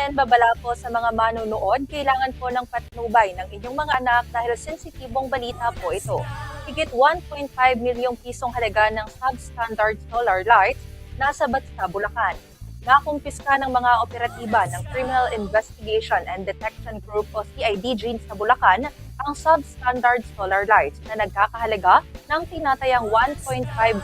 krimen, babala po sa mga manunood, kailangan po ng patnubay ng inyong mga anak dahil sensitibong balita po ito. Higit 1.5 milyong pisong halaga ng substandard solar lights nasabat sa Bulacan. Nakumpiska ng mga operatiba ng Criminal Investigation and Detection Group o CIDG sa Bulacan ang substandard solar lights na nagkakahalaga ng tinatayang 1.54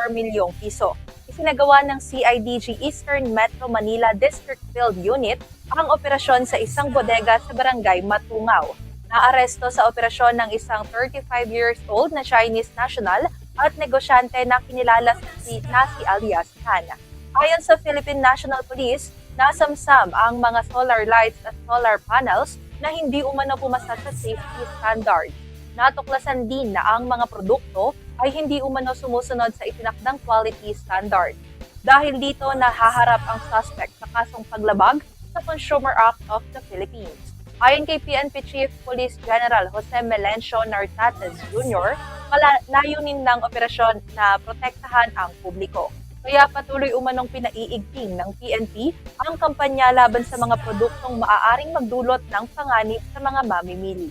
milyong piso. Isinagawa ng CIDG Eastern Metro Manila District Field Unit ang operasyon sa isang bodega sa barangay Matungaw. Naaresto sa operasyon ng isang 35 years old na Chinese national at negosyante na kinilala si alias Han. Ayon sa Philippine National Police, nasamsam ang mga solar lights at solar panels na hindi umano pumasa sa safety standards. Natuklasan din na ang mga produkto ay hindi umano sumusunod sa itinakdang quality standard. Dahil dito, nahaharap ang suspect sa kasong paglabag sa Consumer Act of the Philippines. Ayon kay PNP Chief Police General Jose Melencio Nartates Jr., layunin ng operasyon na protektahan ang publiko. Kaya patuloy umanong pinaiigting ng PNP ang kampanya laban sa mga produktong maaaring magdulot ng panganib sa mga mamimili.